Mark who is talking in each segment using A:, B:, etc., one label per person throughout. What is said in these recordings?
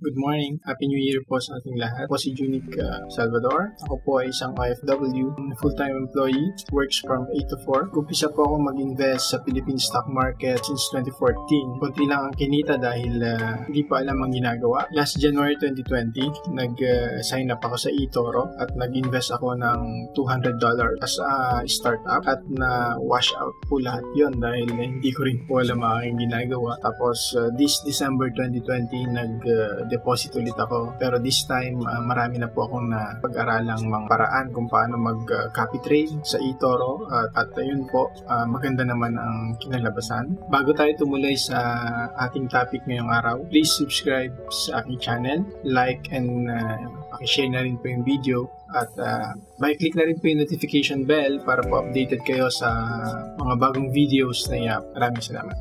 A: Good morning. Happy New Year po sa ating lahat. Ako si Junik Salvador. Ako po ay isang OFW, full-time employee, works from 8 to 4. Umpisa po ako mag-invest sa Philippine stock market since 2014. Kunti lang ang kinita dahil hindi pa alam ang ginagawa. Last January 2020, nag-sign up ako sa Etoro at nag-invest ako ng $200 as a startup at na-wash out po lahat yon dahil hindi ko rin po alam ang aking ginagawa. Tapos this December 2020, deposit ulit ako. Pero this time, marami na po akong pag-aralang mga paraan kung paano mag-copy trade sa Etoro. At ayun po, maganda naman ang kinalabasan. Bago tayo tumuloy sa ating topic ngayong araw, please subscribe sa aking channel, like and pakishare na rin po yung video. At by-click na rin po yung notification bell para po updated kayo sa mga bagong videos na i-up. Maraming salamat.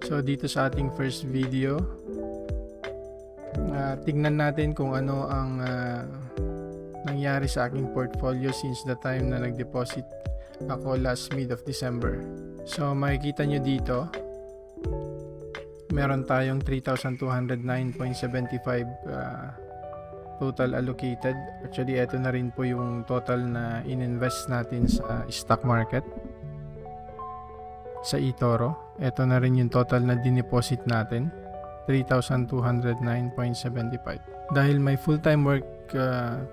A: So dito sa ating first video, tignan natin kung ano ang nangyari sa aking portfolio since the time na nag-deposit ako last mid of December. So makikita nyo dito, meron tayong 3,209.75 total allocated. Actually, ito na rin po yung total na in-invest natin sa stock market sa Etoro. Ito na rin yung total na dineposit natin, 3,209.75. Dahil may full-time work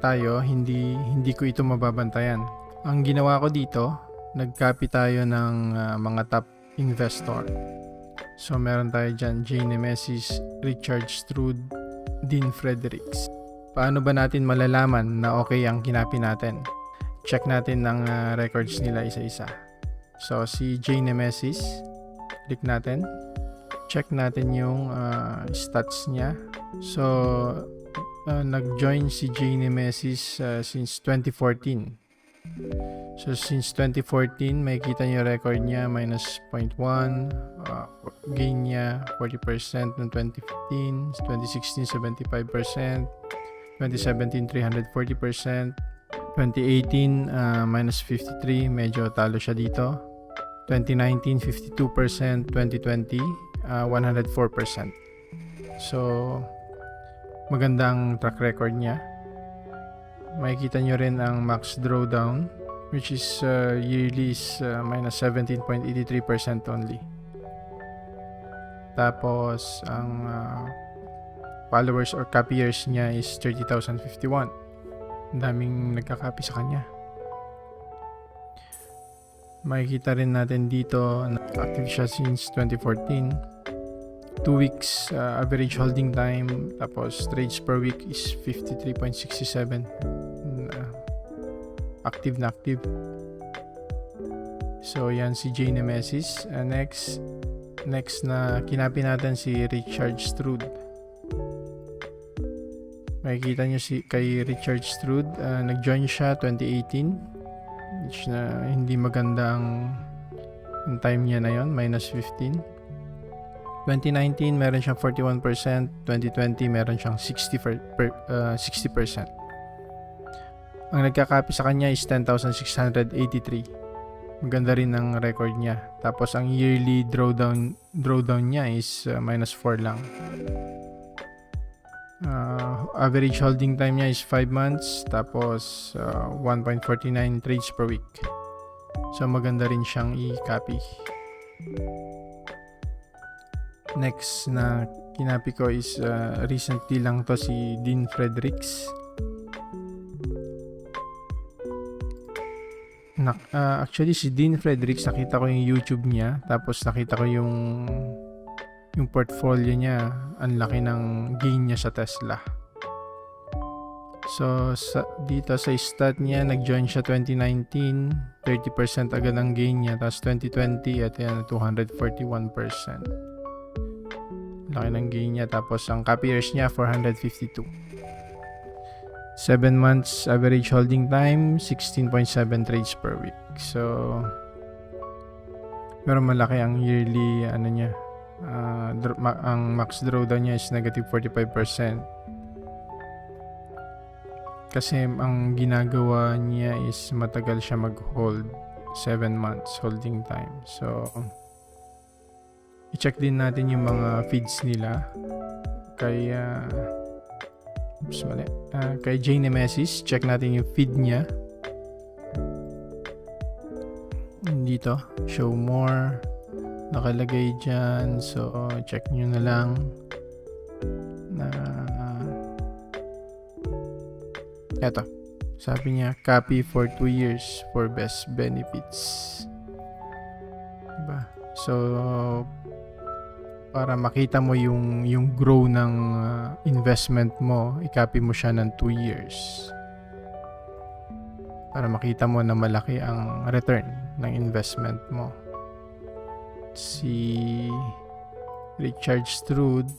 A: tayo, hindi ko ito mababantayan. Ang ginawa ko dito, nag-copy tayo ng mga top investor. So meron tayo dyan, Jay Nemesis, Richard Stroud, Dean Fredericks. Paano ba natin malalaman na okay ang kinapi natin? Check natin ang records nila isa-isa. So si Jay Nemesis, click natin. Check natin yung stats niya. So nag-join si Jay Nemesis since 2014. So since 2014, makikita niyo record niya minus 0.1, gain niya 40% noong 2015, 2016 75%, 2017 340%, 2018 minus 53, medyo talo siya dito. 2019 52%, 2020 104%. So magandang track record niya. Makikita nyo rin ang max drawdown, which is yearly is minus 17.83% only. Tapos ang followers or copiers niya is 30,051. Ang daming nagka-copy sa kanya. Makikita rin natin dito na active siya since 2014. 2 weeks average holding time, tapos trades per week is 53.67. Active na active. So yan si Jay Nemesis. Next na kinapi natin si Richard Stroud. Makikita nyo kay Richard Stroud, nag-join siya 2018, which na hindi magandang time niya na yon, minus 15. 2019 meron siyang 41%, 2020 meron siyang 60%. Ang nagka-copy sa kanya is 10,683. Maganda rin ang record niya. Tapos ang yearly drawdown niya is minus 4 lang. Average holding time niya is 5 months, tapos 1.49 trades per week. So maganda rin siyang i-copy. Next na kinapi ko is recently lang to, si Dean Fredericks. Actually si Dean Fredericks, nakita ko yung YouTube niya, tapos nakita ko yung portfolio niya. Ang laki ng gain niya sa Tesla. So dito sa stat niya, nag-join siya 2019, 30% agad ang gain niya. Tapos 2020 at yan 241%. Laki ng gain niya. Tapos ang copiers niya 452. 7 months average holding time, 16.7 trades per week. So pero malaki ang yearly niya. Ang max drawdown niya is negative 45%. Kasi ang ginagawa niya is matagal siya mag-hold, 7 months holding time. So i-check din natin yung mga feeds nila kay kay Jay Nemesis. Check natin yung feed niya. Dito, show more. Nakalagay dyan. So, check nyo na lang. Eto. Sabi niya, copy for 2 years for best benefits. Diba? So, para makita mo yung grow ng investment mo, i-copy mo siya ng 2 years. Para makita mo na malaki ang return ng investment mo. Si Richard Stroud,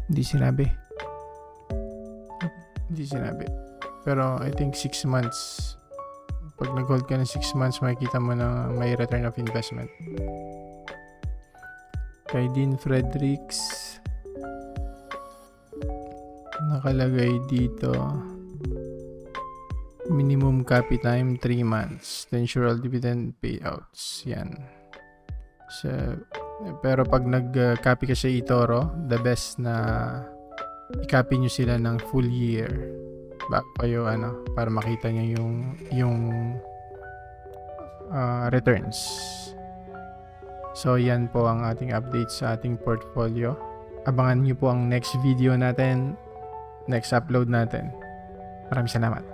A: hindi sinabi. Pero I think 6 months. Pag nag-hold ka ng 6 months, makikita mo na may return of investment. Kay Dean Fredericks, nakalagay dito, minimum copy time 3 months, to ensure all dividend payouts. Yan. So, pero pag nag-copy ka sa Etoro, the best na i-copy nyo sila ng full year bago kayo para makita nyo yung returns. So yan po ang ating update sa ating portfolio. Abangan nyo po ang next video natin, next upload natin. Maraming salamat.